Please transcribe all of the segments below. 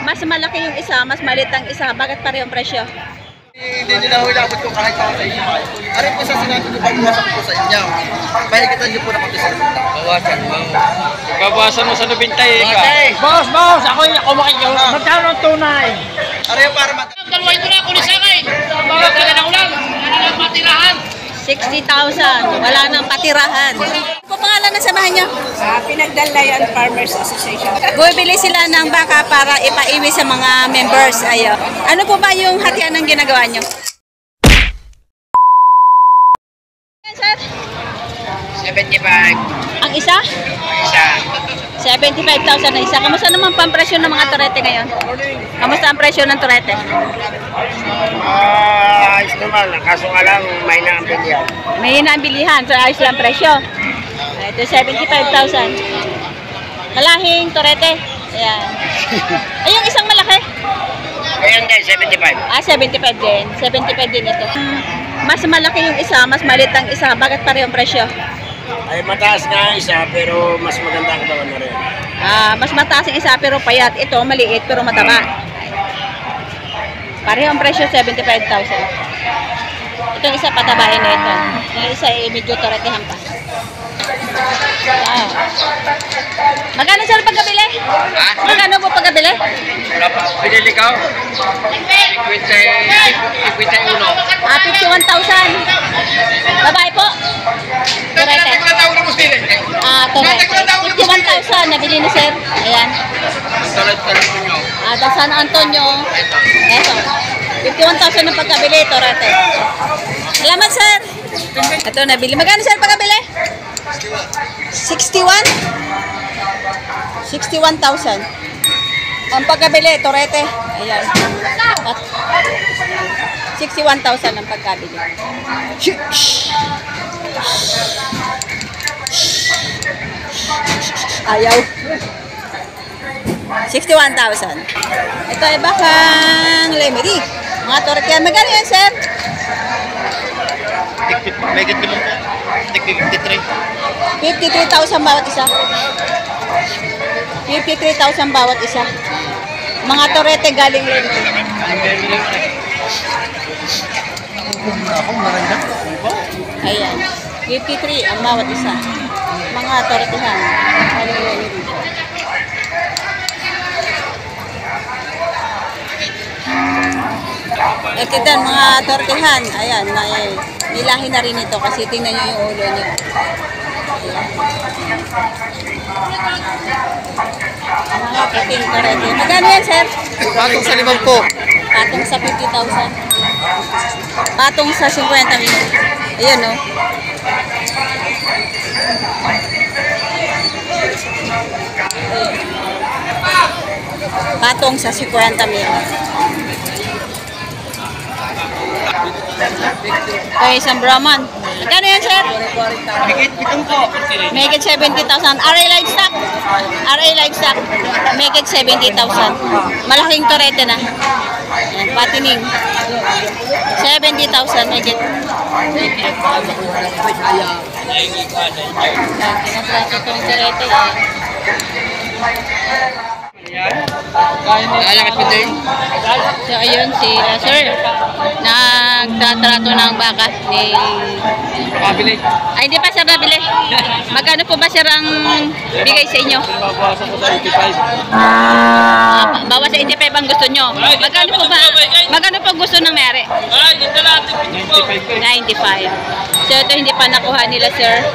Mas malaki yung isa, mas maliit ang isa. Bakit parehong presyo? Hindi nyo na hulabot ko kahit ako sa inyo. Arin po sa sinabi ko, babawasan ko sa inyo. Pahigitan nyo po na pati sa inyo. Bawasan mo. Bawasan mo sa 90 eh. Boss! Ako makikiyo. Magkano ang tunay? Arin para Dalawin ko na ako ni Sakay. Mga taga na ulang. Ano lang matirahan? 60,000. Wala nang patirahan. Ano po pangalan na samahan nyo? Pinagdalayan Farmers Association. Bumibili sila ng baka para ipaiwi sa mga members. Ayo. Ano po ba yung hatian ng ginagawa nyo? Sir? 75. Ang isa? Isa. 75,000 na isa. Kamusta naman pa ang presyo ng mga turete ngayon? Kamusta ang presyo ng turete? Ayos naman. Kaso nga lang, may naambilihan. May naambilihan. So, ayos lang presyo. Ito, 75,000. Malahing turete. Ayan. Ay, yung isang malaki. Ayan din, 75. 75 din. 75 din ito. Mas malaki yung isa, mas maliit ang isa. Bakit parehong presyo? Ay mataas nga isa, pero mas maganda ang katawan na rin. Mas mataas yung isa pero payat. Ito, maliit pero mataba. Parehong presyo, 75,000. Itong isa patabain na ito. Yung isa ay medyo toretehan pa. Wow. Magkano sir pagkabili? Ha? Magkano po pagkabili? Wala pa. Pinili ka? 51. 51,000. Babae po. Turete. Turete. 51,000 nabili ni sir. Ayan. Talag-talag mo nyo. Sa San Antonio. Eto. 51,000 ng pagkabili, Torete. Salamat, sir. Ito, nabili. Magkano, sir, pagkabili? 61? 61,000. Ang pagkabili, Torete. Ayan. 61,000 ang pagkabili. Ayaw. 61,000. Ito ay bakang lemeri. Mga torete yan. Magkano yan, sir? May ganda mo po. 53. 53,000 bawat isa. 53,000 bawat isa. Mga torete galing lemeri. Ayan. 53 ang bawat isa. Mga toretehan. Galing lemeri. Ito din, mga tortehan. Ayan, nilahi na rin ito kasi tingnan nyo yung ulo nyo. Mga puting torete. Magkano yan, sir? Patong sa 5 po. Patong sa 50,000. Patong sa 50,000. Ayan, no? Patong sa 50,000. Okay, isang Brahman. Magkano yan, sir? Make it 70,000. RA Livestock. RA Livestock. Make it 70,000. Malaking torete na. Ayan, patining. 70,000. Make it. Tinatrato itong torete. Lalakad mo din? So, ayun, sila, sir. Nagtatrato ng baka ni... Makabili. Ay, hindi pa, sir, nabili. Magkano po ba, sir, ang bigay sa inyo? Babawasan ko sa 85. Bawas sa 85 ang gusto nyo. Magkano po ba? Magkano po gusto ng mayari? 95. So, ito hindi pa nakuha nila, sir.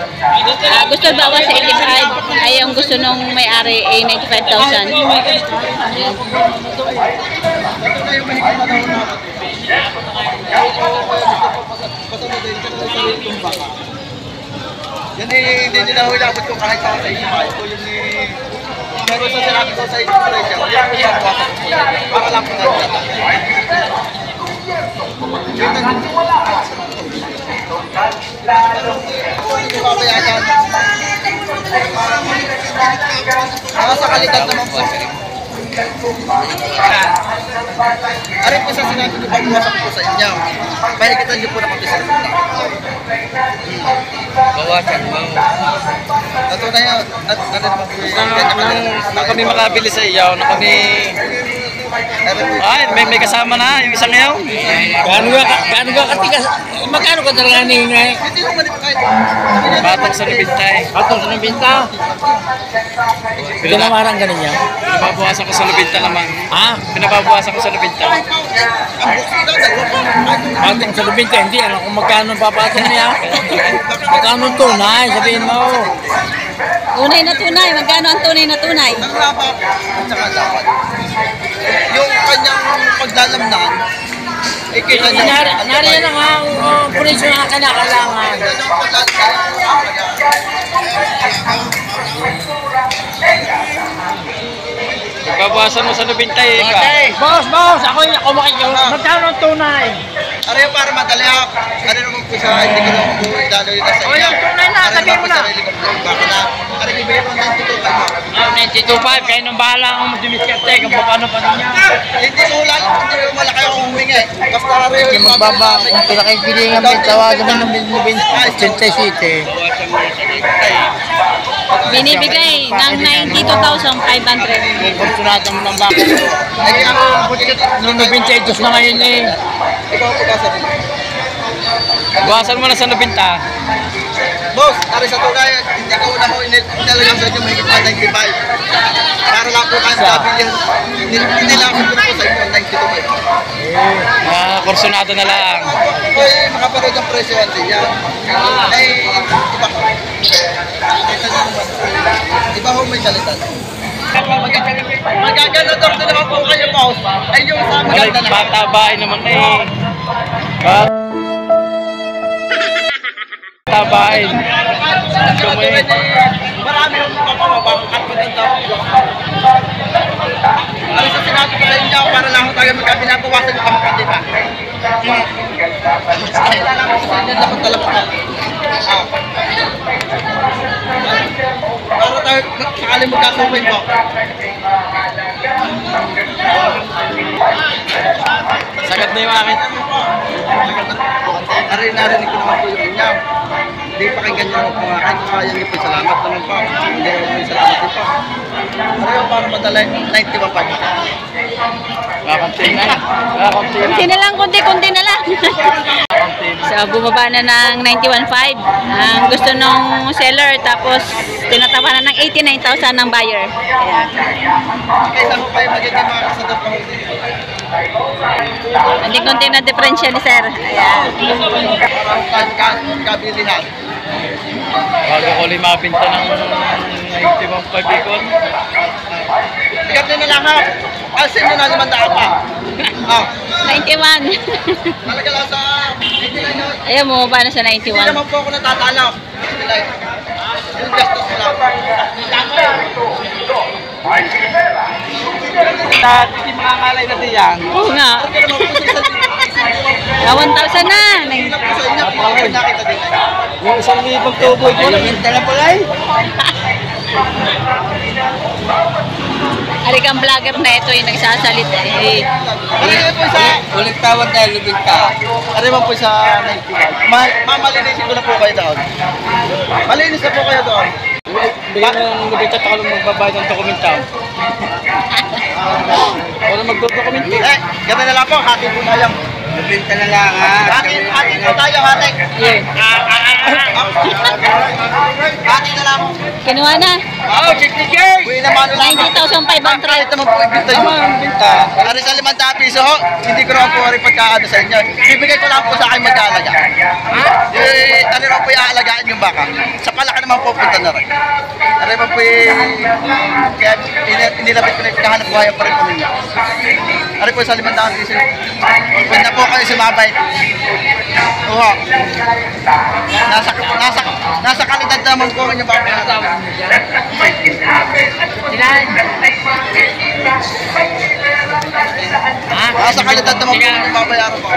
Gusto bawas sa 85. Ay, yung gusto nung may-ari ay 95,000. Yan eh, hindi nyo na hulabot ko kahit ako sa inyo. Ito yung meron sa sinabi ko sa inyo. Yan po yung bawasan ko. Baka lang po natin. Sa kalidad naman po. Arin po sa sinabi ko, babawasan ko sa inyo. Pahigitan nyo po na pati sa inyo. Bawasan mo. Ito na yun. Na kami makabili sa iyo, na kami Ay, may kasama na yung isang ngayon. Gaano ka katigas? Magkano ka talaga ningay? Hindi naman ito kahit. Batang sa Lubintay. Atong sa binta. Pinamarang ganun yan. Pinababawasan ko sa Lubinta naman. Ha? Pinababawasan ko sa Lubinta. Atong sa binta, hindi. Alam kung magkano papatong niya. Magkano tunay? Sabihin mo. Tunay na tunay. Magkano ang tunay na tunay? Ang raba at saka dapat. Yung kanyang paglalamnan, ay kita niya. Nariyan na nga ang presyo na kinakailangan. Pagbabawasan mo sa Lubintay, ika. Boss, ako makikinig. Magkano ang tunay? Ano yung para madali ako? Ano naman po sa hindi ko naman po lalo yun sa O, yung tunay na, sabihin mo na. Sarili ko po, baka na. Ano yung bibigyan mo ng tutukan mo? 92.5, kayo nung bahala akong dumiskarte kung paano pa niya. Hindi ko wala, hindi ko malaki akong humingi. Basta rin yung Magbaba, kung pinakaibilingan mo, tawagan mo ng 87. Binibigay ng 92,500. Fortunado mo ng bako. Ay, ako, Nung 92 na ngayon eh. ikaw po kasabi. Bawasan mo na sa Lubinta. Boss, ari sa tunay, hindi ko na ho inalagang sa inyo mahigit na 95. Para lang po kayo sabi niya, hindi lang ako po sa inyo, 92. Kursunado na lang. Ay, makapanood ang presyo din yan. Ay, iba ko. Kita niyo naman. Iba ho may salitan. Magaganador na naman po kayo, boss. Ay, yung sa Alay, maganda na. patabain naman eh. Patabain. Marami yung kapamabang at maganda. Ano sa sinabi ko sa inyo, para lang ho tayo magkabinabawasan yung kamakati pa. Kailangan ko sa inyo dapat talaga. Para tayo sakali magkasumay po. Sagat na yung akin. Narinig ko naman po yung inyo. Hindi pakinggan nyo naman po nga. Kahit kaya nyo po, salamat naman po. Hindi naman po salamat din po. Ano para madala 91 pa. Kakunti na. Kakunti na. Kunti na lang, kunti na lang. So, bumaba na ng 91,500 ang gusto ng seller, tapos tinatawanan ng 89,000 ng buyer. Ayan. Kaysa mo pa yung magiging mga kasador pa hindi. Hindi konti na diferensya ni sir. Ayan. Para kabilihan. Bago ko ulit mabinta ng 91.5 ikon. Sigat nyo na lang ha. Alsin nyo na 500 pa. 91. Talaga lang sa hindi lang nyo. Ayan, bumaba na sa Hindi 91. naman po ako natatalaw. Yung gastos ko lang. Hindi mga ngalay na diyan. Oo nga. Hindi naman po sa 1,000 na. Hindi lang po sa inyo. Ako nakita din. Yung 1,000 tuboy ko. Arik ang vlogger na ito yung nagsasalita. Eh. Ano yun po sa... Ulit tawag dahil lubig ka. Ano naman po sa 91? Mamalinisin ko na po kayo doon. Malinis na po kayo doon. Bigyan na ng Lubinta at ako lang magbabayad ng dokumenta. Wala magdodokumenta. Eh, gano'n na lang po. Hati po tayo. Lubinta na lang ha. Hati po tayo, hati. Hati na lang. Kinuha na. Oh, 60K! Uy naman. 90,500. Kahit naman po ibinta yung binta. Ari sa 500 piso ho, hindi ko naman po rin pagkaano sa inyo. Bibigay ko lang po sa akin mag-aalaga. Eh, ano naman po i-aalagaan yung baka. Sa palaka naman po punta na rin. Ano naman po kaya inilapit ko na yung pinahanap buhayan pa rin po ninyo. Ari po sa 500 piso. Pwede na po kayo sumabay. Oo. Nasa kalidad naman po ang inyong baka. Nasa kalidad naman po ang babayaran ko.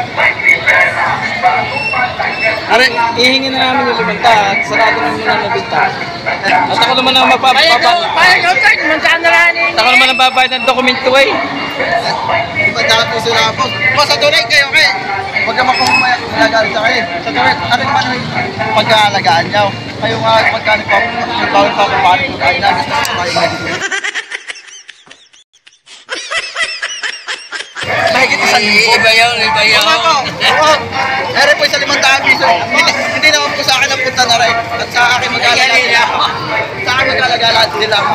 Are, ihingi na namin yung Lubinta at sarado namin yung Lubinta. At ako naman ang magbabayad. Ako naman ang babayad ng dokumento eh. 500 piso na po. Sa tunay kayo kayo. Huwag naman po kumalagaan sa kayo. Sa tunay, ano naman yung pagkaalagaan nyo? Kayo nga pagkano pa kung paano po kayo na gusto ko kayo. mahigit isang libo. Iba yun. Oo po. Oo. Ere po sa 500 piso. Hindi naman po sa akin ang punta na rin. At sa akin mag-alaga nila ako. Sa akin mag-alaga lahat nila ako.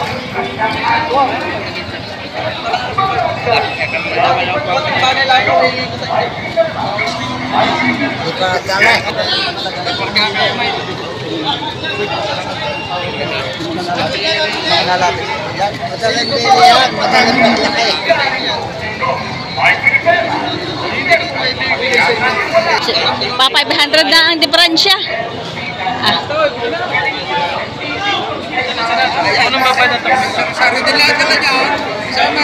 Pa 500 na ang diferensya. Ah. Anong babad na ito? Sorry, dilaan ka na dyan. Sama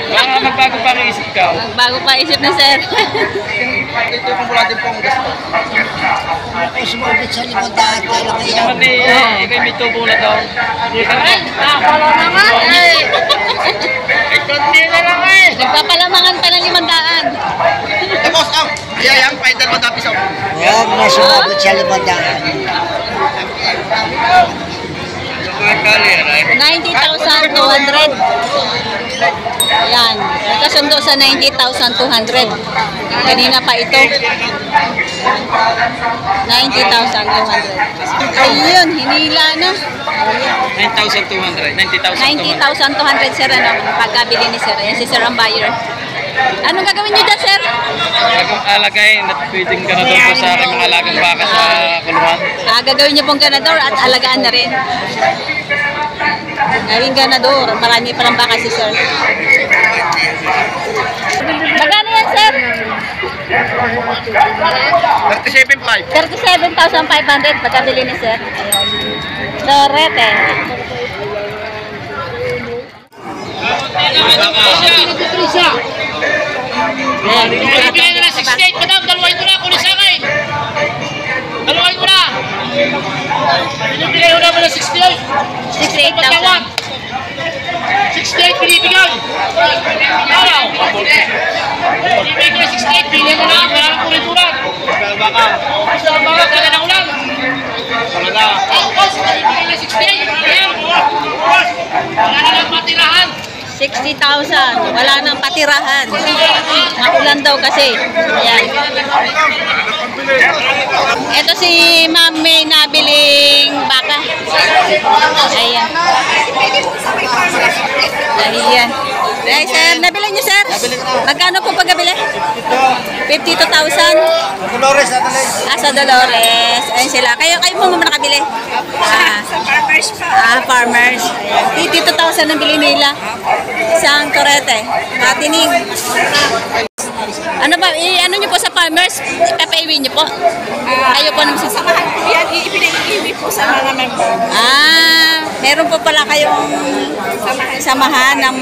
baka magbago pa ang isip ka. Bago pa isip na sir. Ito yung mula din po ang gusto. Sumabit sa 500 talaga yan. Naman eh, ikay may tubo na daw. Wala naman eh. Konti na lang eh. Nagpapalamangan pa ng 500. Tapos ang biyayang pa yung 200 piso. Huwag na sumabit sa 500. 90,200. Ayan. Nagkasundo sa 90,200. Kanina pa ito. 90,200. Ayun, hinila na. 9,200. 90,200 sir, ano, pagkabili ni sir. Ayan si sir ang buyer. Anong gagawin niyo dyan, sir? Alagay na pwedeng ganador po sa aking mga alagang baka sa kulungan. Gagawin niyo pong ganador at alagaan na rin. Gawing ganador. Marami palang baka si sir. Magkano yan, sir? 37.5. 37,500 pagkabili ni sir. Lorete. Bibigyan na ng 68, madam. Dalawain mo na. Kunin sa akin. Dalawain mo na. Binibigay mo naman ng 68. 68,000. 68 binibigay. Araw. Binibigay ko ng 68. Bili mo na. Wala nang kulituran. Baka. Gusto ng baka. Kala ng ulan. Talaga. Boss, binibigay ng 68. Ayan. Wala na lang matirahan. 60,000. Wala nang patirahan. Nakulan daw kasi. Ayan. Ito si Ma'am May nabiling baka. Ayan. Ayan. Ay, sir, nabili niyo, sir? Magkano po pagkabili? 52,000. Dolores, Sa Dolores. Ayun sila. Kayo mo muna nakabili. Sa farmers pa. Farmers. Ayan. 52,000 ang bili nila. Isang torete. Matining. Ano ba? Ano nyo po sa farmers? Ipapaiwi nyo po? Ayaw po naman sa Samahan po yan, ipinag-iwi po sa mga member. Meron po pala kayong samahan ng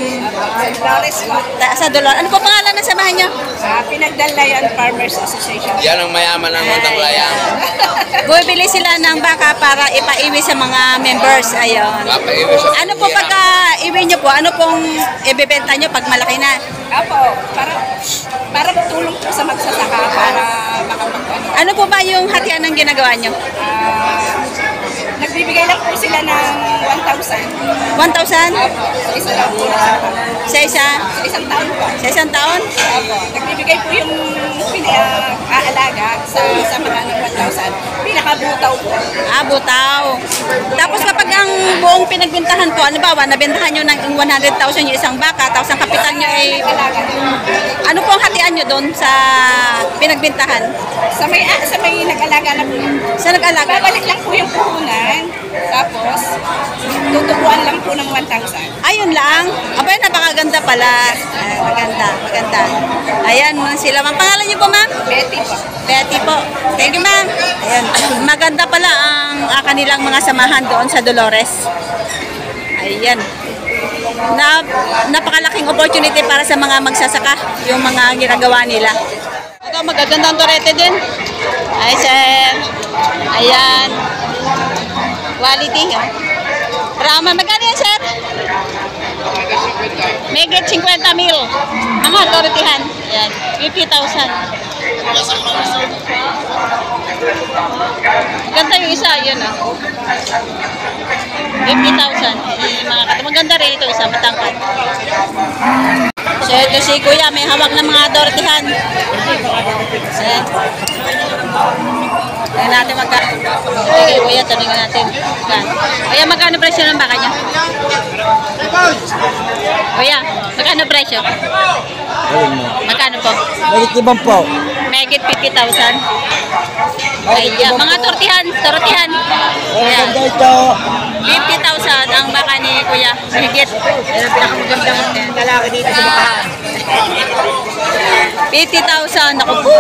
Dolores po. sa Dolores. Ano po pangalan ng samahan nyo? Pinagdalayan Farmers Association. Yan ang mayaman ng Montang Layang. Bumibili sila ng baka para ipaiwi sa mga members. Ayun. Ano po pagka iwi nyo po? Ano pong ibebenta nyo pag malaki na? Apo, para tulong po sa magsasaka para makapag-ano. Ano po ba yung hatian ng ginagawa nyo? Nagbibigay lang po sila ng 1,000. 1,000? Sa isa lang po na saka. Sa isa? Sa isang taon po. Sa isang taon? Apo. Nagbibigay po yung aalaga sa mga ng 1,000. Pinakabutaw po. Butaw. Tapos kapag ang buong pinagbintahan po, halimbawa, nabentahan nyo ng 100,000 yung isang baka, tapos ang kapital nyo ay, Alaga. ano po ang hatian nyo doon sa pinagbintahan? Sa may nag-alaga na po. Sa nag-alaga? Babalik lang po yung puhunan. Tapos, tutubuan lang po ng 1,000. Ayun lang. Abay, napakaganda pala. Maganda, maganda. Ayan, sila. Ang pangalan niyo po, ma'am? Betty po. Betty po. Thank you, ma'am. Ayan. Maganda pala ang kanilang mga samahan doon sa Dolores. Ayan. Napakalaking opportunity para sa mga magsasaka, yung mga ginagawa nila. Ito, magagandang torete din. Ay, sir. Ayan. Quality. Brahman. Magkano yan, sir? May get 50 mil. Mga toretihan. Ayan. 50,000. Ganda yung isa, yun ah. 50,000. Mga katamang ganda rin ito isa, matangkad. So ito si Kuya, may hawak ng mga dortihan. Tingnan natin magkano. Okay, Kuya, tanongin natin. Kuya, magkano presyo ng baka niya? Kuya, magkano presyo? Magkano po? Bakit ibang po? Megit 50,000. Ayan, mga tortihan. Ayan. Ito. 50,000 ang baka ni Kuya. Megit. Yan ang pinakamagandang lalaki dito sa bakahan. 50,000. Naku po.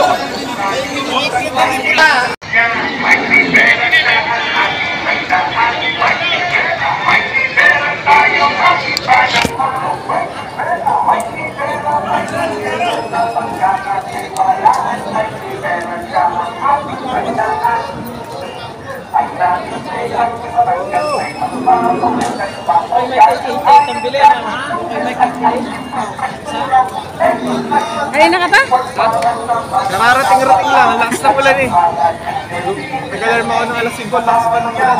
Kanina ka pa? Nakarating-rating lang. Lakas na ulan eh. Nag-alarm ako ng alas 5. Lakas pa ng ulan.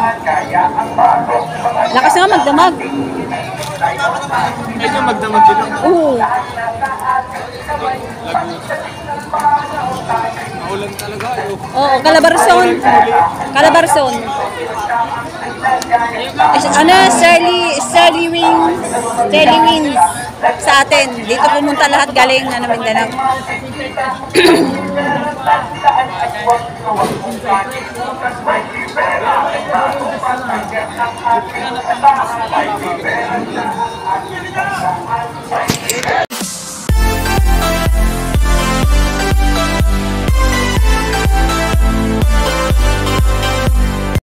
Lakas nga magdamag. Medyo magdamag din ako. Oo. Maulan talaga. Oo, Calabarzon. Calabarzon. Ano, Sally Wings sa atin. Dito pumunta lahat galing na Mindanao.